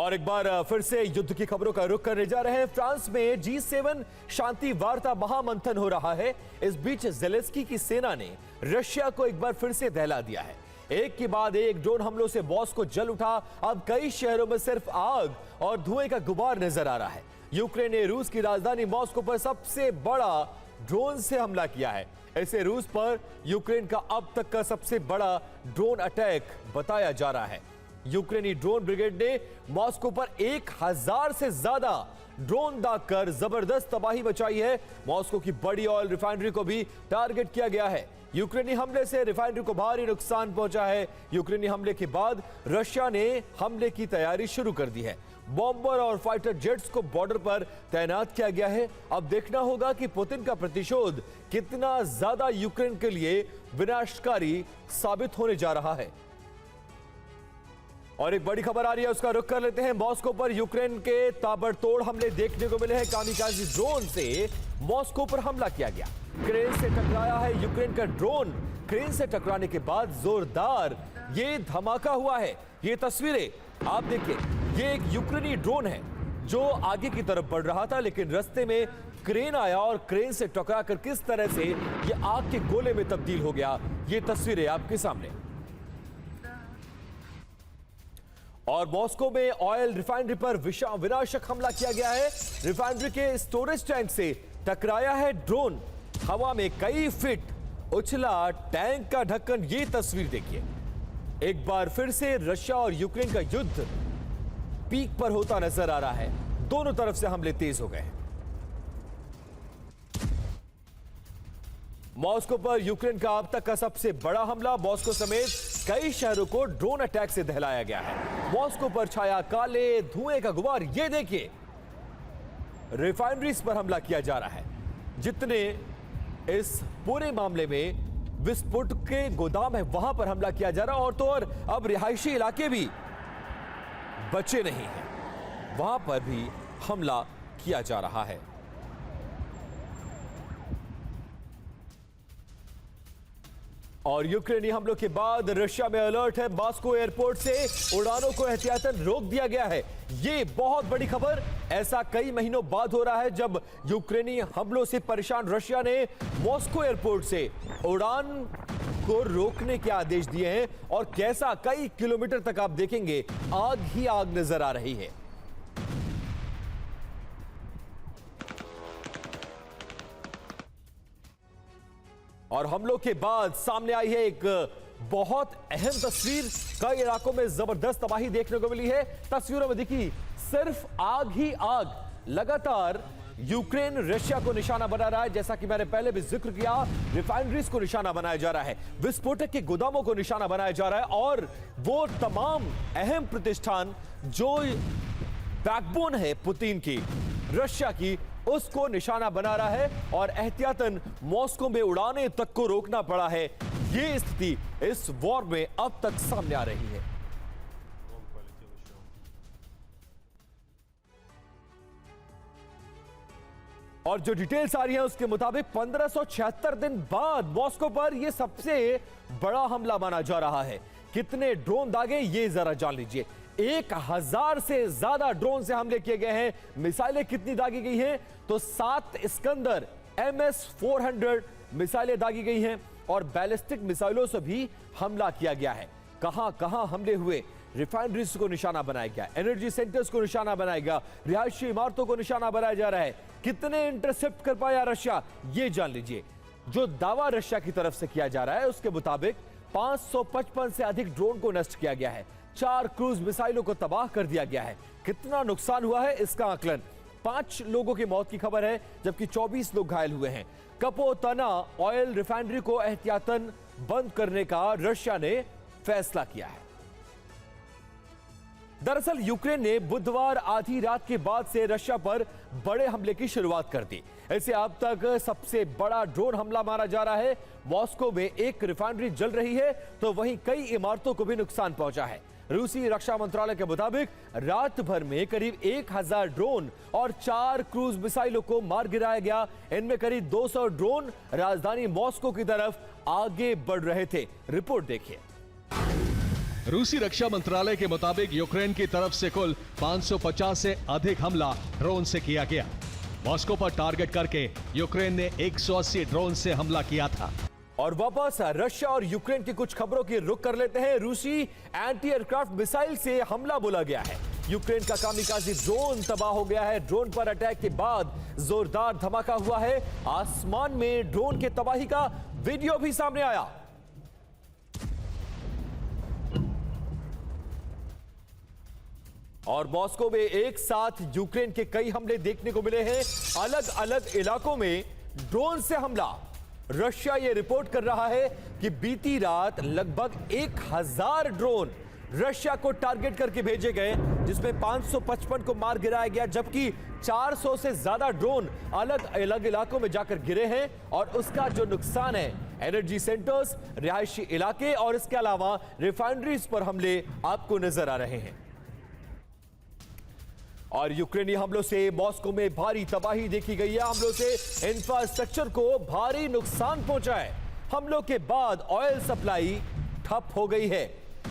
और एक बार फिर से युद्ध की खबरों का रुख करने जा रहे हैं। फ्रांस में G7 शांति वार्ता महामंथन हो रहा है। इस बीच ज़ेलेंस्की की सेना ने रशिया को एक बार फिर से दहला दिया है। एक के बाद एक ड्रोन हमलों से मॉस्को जल उठा। अब कई शहरों में सिर्फ आग और धुएं का गुबार नजर आ रहा है। यूक्रेन ने रूस की राजधानी मॉस्को पर सबसे बड़ा ड्रोन से हमला किया है। इसे रूस पर यूक्रेन का अब तक का सबसे बड़ा ड्रोन अटैक बताया जा रहा है। यूक्रेनी ड्रोन ब्रिगेड ने मॉस्को पर 1000 से ज्यादा ड्रोन दागकर जबरदस्त तबाही मचाई है। मॉस्को की बड़ी ऑयल रिफाइनरी को भी टारगेट किया गया है। यूक्रेनी हमले से रिफाइनरी को भारी नुकसान पहुंचा है। यूक्रेनी हमले के बाद रशिया ने हमले की तैयारी शुरू कर दी है। बॉम्बर और फाइटर जेट्स को बॉर्डर पर तैनात किया गया है। अब देखना होगा कि पुतिन का प्रतिशोध कितना ज्यादा यूक्रेन के लिए विनाशकारी साबित होने जा रहा है। और एक बड़ी खबर आ रही है, उसका रुख कर लेते हैं। मॉस्को पर यूक्रेन के ताबड़तोड़ हमले देखने को मिले हैं। कामिकाज़ी ड्रोन से मॉस्को पर हमला किया गया। क्रेन से टकराया है यूक्रेन का ड्रोन। क्रेन से टकराने के बाद जोरदार ये धमाका हुआ है। ये तस्वीरें आप देखिए, ये एक यूक्रेनी ड्रोन है जो आगे की तरफ बढ़ रहा था, लेकिन रास्ते में क्रेन आया और क्रेन से टकराकर किस तरह से ये आग के गोले में तब्दील हो गया, ये तस्वीरें आपके सामने। और मॉस्को में ऑयल रिफाइनरी पर विनाशक हमला किया गया है। रिफाइनरी के स्टोरेज टैंक से टकराया है ड्रोन। हवा में कई फीट उछला टैंक का ढक्कन। ये तस्वीर देखिए। एक बार फिर से रशिया और यूक्रेन का युद्ध पीक पर होता नजर आ रहा है। दोनों तरफ से हमले तेज हो गए हैं। मॉस्को पर यूक्रेन का अब तक का सबसे बड़ा हमला। मॉस्को समेत कई शहरों को ड्रोन अटैक से दहलाया गया है। मॉस्को पर छाया काले धुएं का गुबार। ये देखिए, रिफाइनरीज पर हमला किया जा रहा है। जितने इस पूरे मामले में विस्फोट के गोदाम है, वहां पर हमला किया जा रहा है। और तो और अब रिहायशी इलाके भी बचे नहीं हैं, वहां पर भी हमला किया जा रहा है। और यूक्रेनी हमलों के बाद रशिया में अलर्ट है। मॉस्को एयरपोर्ट से उड़ानों को एहतियातन रोक दिया गया है। ये बहुत बड़ी खबर। ऐसा कई महीनों बाद हो रहा है जब यूक्रेनी हमलों से परेशान रशिया ने मॉस्को एयरपोर्ट से उड़ान को रोकने के आदेश दिए हैं। और कैसा, कई किलोमीटर तक आप देखेंगे आग ही आग नजर आ रही है। और हमलों के बाद सामने आई है एक बहुत अहम तस्वीर। कई इलाकों में जबरदस्त तबाही देखने को मिली है। तस्वीरों में दिखी सिर्फ आग ही आग। लगातार यूक्रेन रशिया को निशाना बना रहा है। जैसा कि मैंने पहले भी जिक्र किया, रिफाइनरीज को निशाना बनाया जा रहा है, विस्फोटक के गोदामों को निशाना बनाया जा रहा है। और वो तमाम अहम प्रतिष्ठान जो बैकबोन है पुतिन की, रशिया की, उसको निशाना बना रहा है। और एहतियातन मॉस्को में उड़ाने तक को रोकना पड़ा है। ये स्थिति इस वॉर में अब तक सामने आ रही है। और जो डिटेल्स आ रही है उसके मुताबिक 1576 दिन बाद मॉस्को पर यह सबसे बड़ा हमला माना जा रहा है। कितने ड्रोन दागे ये जरा जान लीजिए। 1000 से ज्यादा ड्रोन से हमले किए गए हैं। मिसाइलें कितनी दागी गई हैं तो 7 इस्कंदर MS-400 मिसाइलें दागी गई हैं। और बैलिस्टिक मिसाइलों से भी हमला किया गया है। कहां कहां हमले हुए। रिफाइनरीज को निशाना बनाया गया, एनर्जी सेंटर्स को निशाना बनाया गया, रिहायशी इमारतों को निशाना बनाया जा रहा है। कितने इंटरसेप्ट कर पाया रशिया, ये जान लीजिए। जो दावा रशिया की तरफ से किया जा रहा है उसके मुताबिक 555 से अधिक ड्रोन को नष्ट किया गया है। 4 क्रूज मिसाइलों को तबाह कर दिया गया है। कितना नुकसान हुआ है इसका आकलन। 5 लोगों की मौत की खबर है, जबकि 24 लोग घायल हुए हैं। कपोतना ऑयल रिफाइनरी को एहतियातन बंद करने का रशिया ने फैसला किया है। दरअसल यूक्रेन ने बुधवार आधी रात के बाद से रशिया पर बड़े हमले की शुरुआत कर दी। इसे अब तक सबसे बड़ा ड्रोन हमला माना जा रहा है। मॉस्को में एक रिफाइनरी जल रही है तो वहीं कई इमारतों को भी नुकसान पहुंचा है। रूसी रक्षा मंत्रालय के मुताबिक रात भर में करीब 1000 ड्रोन और 4 क्रूज मिसाइलों को मार गिराया गया। इनमें करीब 200 ड्रोन राजधानी मॉस्को की तरफ आगे बढ़ रहे थे। रिपोर्ट देखिए। रूसी रक्षा मंत्रालय के मुताबिक यूक्रेन की तरफ से कुल 550 से अधिक हमला ड्रोन से किया गया। मॉस्को पर टारगेट करके यूक्रेन ने 180 ड्रोन से हमला किया था। और वापस रशिया और यूक्रेन की कुछ खबरों की रुख कर लेते हैं। रूसी एंटी एयरक्राफ्ट मिसाइल से हमला बोला गया है। यूक्रेन का कामिकाज़ी ड्रोन तबाह हो गया है। ड्रोन पर अटैक के बाद जोरदार धमाका हुआ है। आसमान में ड्रोन के तबाही का वीडियो भी सामने आया। और मॉस्को में एक साथ यूक्रेन के कई हमले देखने को मिले हैं। अलग अलग इलाकों में ड्रोन से हमला। रशिया यह रिपोर्ट कर रहा है कि बीती रात लगभग 1000 ड्रोन रशिया को टारगेट करके भेजे गए, जिसमें 555 को मार गिराया गया, जबकि 400 से ज्यादा ड्रोन अलग अलग इलाकों में जाकर गिरे हैं। और उसका जो नुकसान है, एनर्जी सेंटर्स, रिहायशी इलाके और इसके अलावा रिफाइनरीज पर हमले आपको नजर आ रहे हैं। और यूक्रेनी हमलों से मॉस्को में भारी तबाही देखी गई है। हमलों से इंफ्रास्ट्रक्चर को भारी नुकसान पहुंचा है। हमलों के बाद ऑयल सप्लाई ठप हो गई है।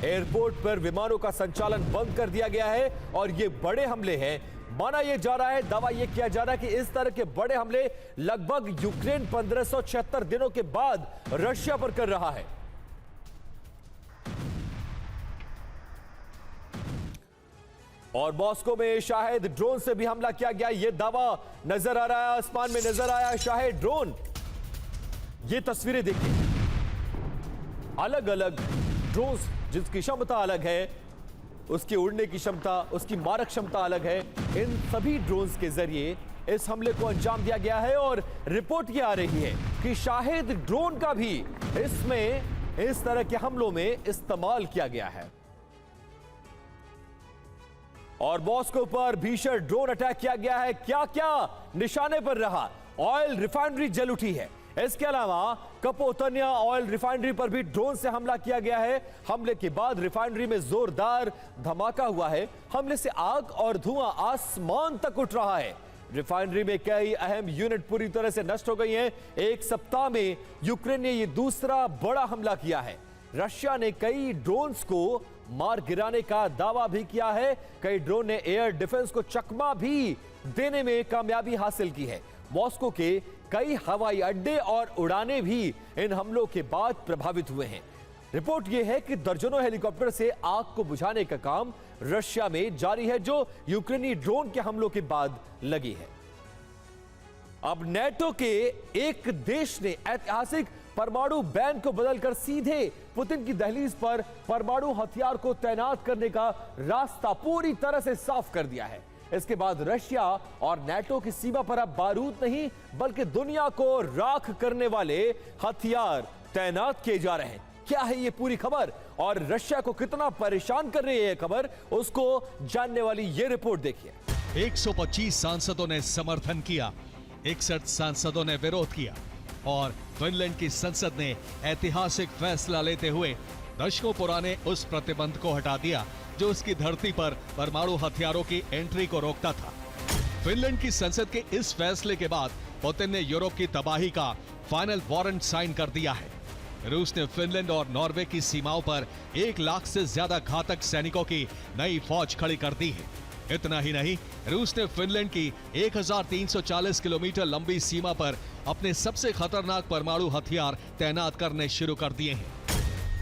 एयरपोर्ट पर विमानों का संचालन बंद कर दिया गया है। और ये बड़े हमले हैं। माना यह जा रहा है, दावा यह किया जा रहा है कि इस तरह के बड़े हमले लगभग यूक्रेन 1576 दिनों के बाद रशिया पर कर रहा है। और मॉस्को में शायद ड्रोन से भी हमला किया गया, यह दावा नजर आ रहा है। आसमान में नजर आया शायद ड्रोन। ये तस्वीरें देखिए, अलग अलग ड्रोन जिसकी क्षमता अलग है, उसकी उड़ने की क्षमता, उसकी मारक क्षमता अलग है। इन सभी ड्रोन्स के जरिए इस हमले को अंजाम दिया गया है। और रिपोर्ट यह आ रही है कि शायद ड्रोन का भी इसमें इस तरह के हमलों में इस्तेमाल किया गया है। और मॉस्को पर भीषण ड्रोन अटैक किया गया है। क्या क्या निशाने पर रहा? ऑयल रिफाइनरी जल उठी है। इसके अलावा कपोतन्या ऑयल रिफाइनरी पर भी ड्रोन से हमला किया गया है। हमले के बाद रिफाइनरी में जोरदार धमाका हुआ है। हमले से आग और धुआं आसमान तक उठ रहा है। रिफाइनरी में कई अहम यूनिट पूरी तरह से नष्ट हो गई हैं। एक सप्ताह में यूक्रेन ने यह दूसरा बड़ा हमला किया है। रशिया ने कई ड्रोन्स को मार गिराने का दावा भी किया है। कई ड्रोन ने एयर डिफेंस को चकमा भी देने में कामयाबी हासिल की है। मॉस्को के कई हवाई अड्डे और उड़ानें भी इन हमलों के बाद प्रभावित हुए हैं। रिपोर्ट यह है कि दर्जनों हेलीकॉप्टर से आग को बुझाने का काम रशिया में जारी है, जो यूक्रेनी ड्रोन के हमलों के बाद लगी है। अब नेटो के एक देश ने ऐतिहासिक परमाणु बैन को बदलकर सीधे पुतिन की दहलीज पर परमाणु हथियार को तैनात करने का रास्ता पूरी तरह से साफ कर दिया है। इसके बाद रशिया और नेटो की सीमा पर अब बारूद नहीं, बल्कि दुनिया को राख करने वाले हथियार तैनात किए जा रहे हैं। क्या है ये पूरी खबर और रशिया को कितना परेशान कर रही है ये खबर, उसको जानने वाली ये रिपोर्ट देखिए। 125 सांसदों ने समर्थन किया, 61 सांसदों ने विरोध किया और फिनलैंड की संसद ने ऐतिहासिक फैसला लेते हुए दशकों पुराने उस प्रतिबंध को हटा दिया जो उसकी धरती पर परमाणु हथियारों की एंट्री को रोकता था। फिनलैंड की संसद के इस फैसले के बाद पुतिन ने यूरोप की तबाही का फाइनल वारंट साइन कर दिया है। रूस ने फिनलैंड और नॉर्वे की सीमाओं पर 1 लाख से ज्यादा घातक सैनिकों की नई फौज खड़ी कर दी है। इतना ही नहीं, रूस ने फिनलैंड की 1340 किलोमीटर लंबी सीमा पर अपने सबसे खतरनाक परमाणु हथियार तैनात करने शुरू कर दिए हैं।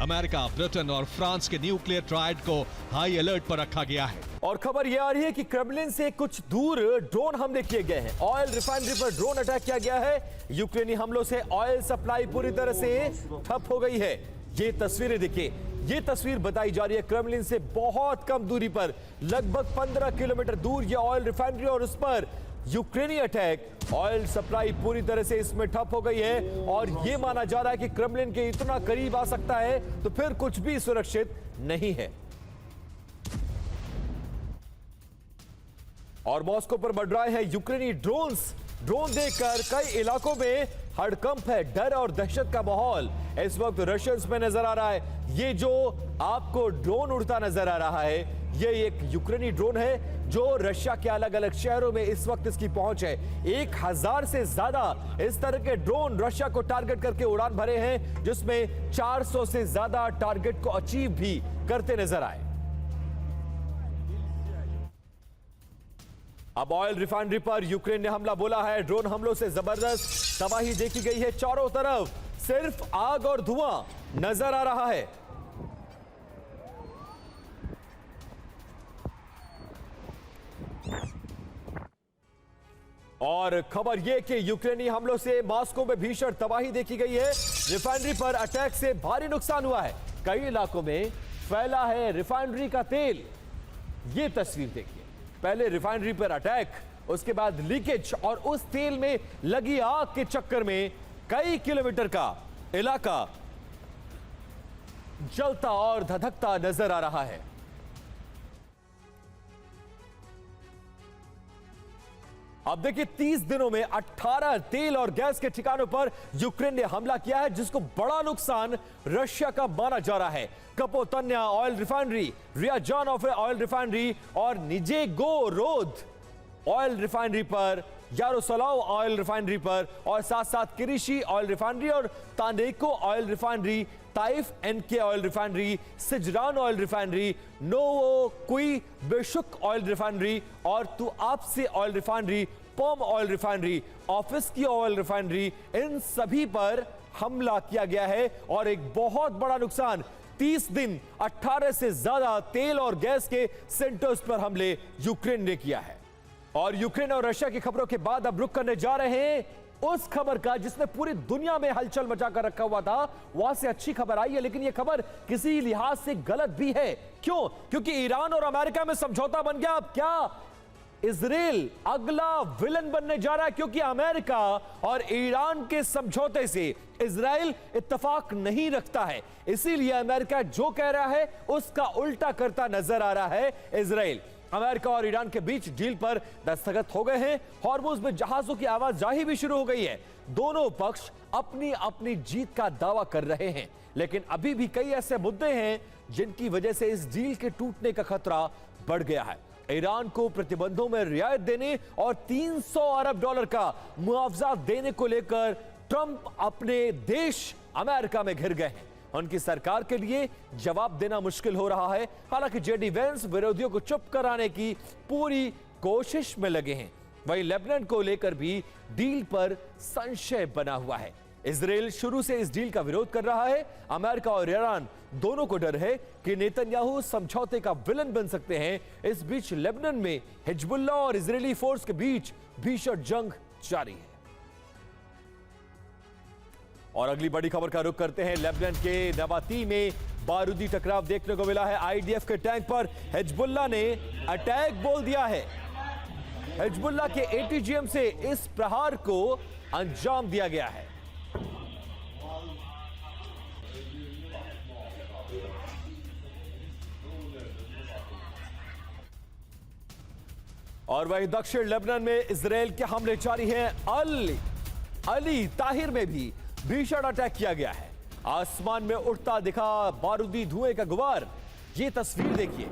अमेरिका, ब्रिटेन और फ्रांस के न्यूक्लियर ट्रायड को हाई अलर्ट पर रखा गया है। और खबर यह आ रही है कि क्रेमलिन से कुछ दूर ड्रोन हमले किए गए हैं। ऑयल रिफाइनरी पर ड्रोन अटैक किया गया है। यूक्रेनी हमलों से ऑयल सप्लाई पूरी तरह से ठप हो गई है। ये तस्वीरें देखिए, ये तस्वीर बताई जा रही है क्रेमलिन से बहुत कम दूरी पर, लगभग 15 किलोमीटर दूर ये ऑयल रिफाइनरी और उस पर यूक्रेनी अटैक। ऑयल सप्लाई पूरी तरह से इसमें ठप हो गई है और यह माना जा रहा है कि क्रेमलिन के इतना करीब आ सकता है तो फिर कुछ भी सुरक्षित नहीं है। और मॉस्को पर बढ़ रहे हैं यूक्रेनी ड्रोन्स। ड्रोन देखकर कई इलाकों में हड़कंप है, डर और दहशत का माहौल इस वक्त रशियंस में नजर आ रहा है। ये जो आपको ड्रोन उड़ता नजर आ रहा है, ये एक यूक्रेनी ड्रोन है जो रशिया के अलग अलग शहरों में इस वक्त इसकी पहुंच है। 1000 से ज्यादा इस तरह के ड्रोन रशिया को टारगेट करके उड़ान भरे हैं, जिसमें 400 से ज्यादा टारगेट को अचीव भी करते नजर आए। अब ऑयल रिफाइनरी पर यूक्रेन ने हमला बोला है। ड्रोन हमलों से जबरदस्त तबाही देखी गई है। चारों तरफ सिर्फ आग और धुआं नजर आ रहा है। और खबर यह कि यूक्रेनी हमलों से मॉस्को में भीषण तबाही देखी गई है। रिफाइनरी पर अटैक से भारी नुकसान हुआ है। कई इलाकों में फैला है रिफाइनरी का तेल। यह तस्वीर देखिए, पहले रिफाइनरी पर अटैक, उसके बाद लीकेज और उस तेल में लगी आग के चक्कर में कई किलोमीटर का इलाका जलता और धधकता नजर आ रहा है। अब देखिए, 30 दिनों में 18 तेल और गैस के ठिकानों पर यूक्रेन ने हमला किया है, जिसको बड़ा नुकसान रशिया का माना जा रहा है। कपोतन्या ऑयल रिफाइनरी, रियाजानोफ ऑयल रिफाइनरी और निजेगोरोद ऑयल रिफाइनरी पर, यारोस्लाव ऑयल रिफाइनरी पर और साथ साथ किरीशी ऑयल रिफाइनरी और Taneco oil refinery, TAIF NK oil refinery, Syzran oil refinery, Novokuibyshevsk oil refinery और तुआप्से ऑयल रिफाइनरी, पॉम ऑयल रिफाइनरी, ऑफिस की ऑयल रिफाइनरी, इन सभी पर हमला किया गया है। और एक बहुत बड़ा नुकसान, 30 दिन 18 से ज्यादा तेल और गैस के सेंटर्स पर हमले यूक्रेन ने किया है। और यूक्रेन और रशिया की खबरों के बाद अब रुक करने जा रहे हैं उस खबर का जिसने पूरी दुनिया में हलचल मचाकर रखा हुआ था। वहां से अच्छी खबर आई है, लेकिन यह खबर किसी लिहाज से गलत भी है। क्यों? क्योंकि ईरान और अमेरिका में समझौता बन गया। अब क्या इजराइल अगला विलन बनने जा रहा है? क्योंकि अमेरिका और ईरान के समझौते से इजराइल इत्तेफाक नहीं रखता है, इसीलिए अमेरिका जो कह रहा है उसका उल्टा करता नजर आ रहा है इजराइल। अमेरिका और ईरान के बीच डील पर दस्तखत हो गए हैं। हॉर्मुज में जहाजों की आवाजाही भी शुरू हो गई है। दोनों पक्ष अपनी अपनी जीत का दावा कर रहे हैं, लेकिन अभी भी कई ऐसे मुद्दे हैं जिनकी वजह से इस डील के टूटने का खतरा बढ़ गया है। ईरान को प्रतिबंधों में रियायत देने और 300 अरब डॉलर का मुआवजा देने को लेकर ट्रंप अपने देश अमेरिका में घिर गए हैं। उनकी सरकार के लिए जवाब देना मुश्किल हो रहा है। हालांकि जेडी वेंस विरोधियों को चुप कराने की पूरी कोशिश में लगे हैं। वहीं लेबनान को लेकर भी डील पर संशय बना हुआ है। इजराइल शुरू से इस डील का विरोध कर रहा है। अमेरिका और ईरान दोनों को डर है कि नेतन्याहू समझौते का विलन बन सकते हैं। इस बीच लेबनान में हिजबुल्लाह और इजरायली फोर्स के बीच भीषण जंग जारी है। और अगली बड़ी खबर का रुख करते हैं। लेबनान के नबाती में बारूदी टकराव देखने को मिला है। आईडीएफ के टैंक पर हिजबुल्लाह ने अटैक बोल दिया है। हिजबुल्लाह के एटीजीएम से इस प्रहार को अंजाम दिया गया है। और वहीं दक्षिण लेबनान में इजराइल के हमले जारी हैं। अली ताहिर में भी भीषण अटैक किया गया है। आसमान में उड़ता दिखा बारूदी धुएं का गुबार। ये तस्वीर देखिए।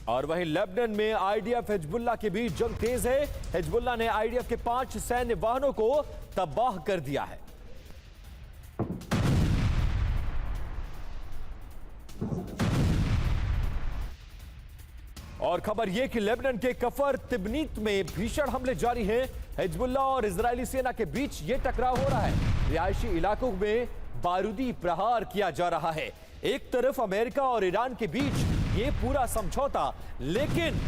और वहीं लेबनान में आईडीएफ हिजबुल्लाह के बीच जंग तेज है। हिजबुल्लाह ने आईडीएफ के 5 सैन्य वाहनों को तबाह कर दिया है। और खबर यह कि लेबनान के कफर तिबनीत में भीषण हमले जारी हैं। हिजबुल्लाह और इजरायली सेना के बीच यह टकराव हो रहा है। रिहायशी इलाकों में बारूदी प्रहार किया जा रहा है। एक तरफ अमेरिका और ईरान के बीच ये पूरा समझौता, लेकिन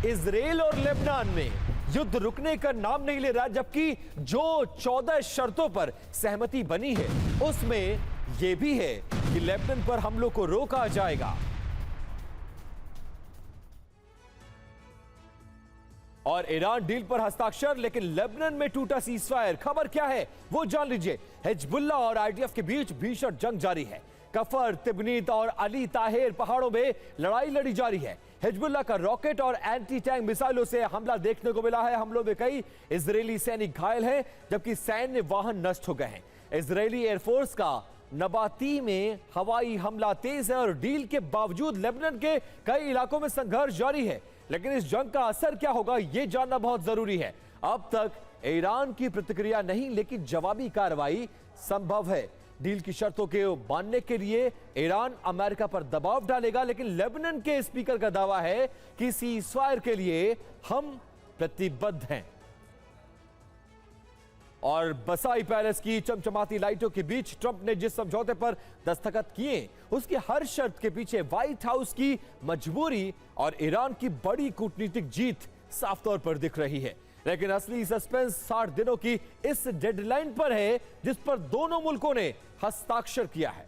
इजराइल और लेबनान में युद्ध रुकने का नाम नहीं ले रहा, जबकि जो 14 शर्तों पर सहमति बनी है उसमें यह भी है कि लेबनान पर हमलों को रोका जाएगा। और ईरान डील पर हस्ताक्षर, लेकिन लेबनान में टूटा सीजफायर। खबर क्या है वो जान लीजिए। हिजबुल्लाह और आईडीएफ के बीच भीषण जंग जारी है। कफर, तिबनीत और अली ताहिर पहाड़ों में लड़ाई लड़ी जा रही है। हिजबुल्लाह का रॉकेट और एंटी टैंक मिसाइलों से हमला देखने को मिला है। हमलों में कई इजरायली सैनिक घायल हैं, जबकि सैन्य वाहन नष्ट हो गए हैं। इजरायली एयरफोर्स का नबाती में हवाई हमला तेज है और डील के बावजूद लेबनान के कई इलाकों में संघर्ष जारी है। लेकिन इस जंग का असर क्या होगा, यह जानना बहुत जरूरी है। अब तक ईरान की प्रतिक्रिया नहीं, लेकिन जवाबी कार्रवाई संभव है। डील की शर्तों के मानने के लिए ईरान अमेरिका पर दबाव डालेगा, लेकिन लेबनान के स्पीकर का दावा है कि सीज़फायर के लिए हम प्रतिबद्ध हैं। और बसाई पैलेस की चमचमाती लाइटों के बीच ट्रंप ने जिस समझौते पर दस्तखत किए, उसकी हर शर्त के पीछे व्हाइट हाउस की मजबूरी और ईरान की बड़ी कूटनीतिक जीत साफ तौर पर दिख रही है। लेकिन असली सस्पेंस 60 दिनों की इस डेडलाइन पर है जिस पर दोनों मुल्कों ने हस्ताक्षर किया है।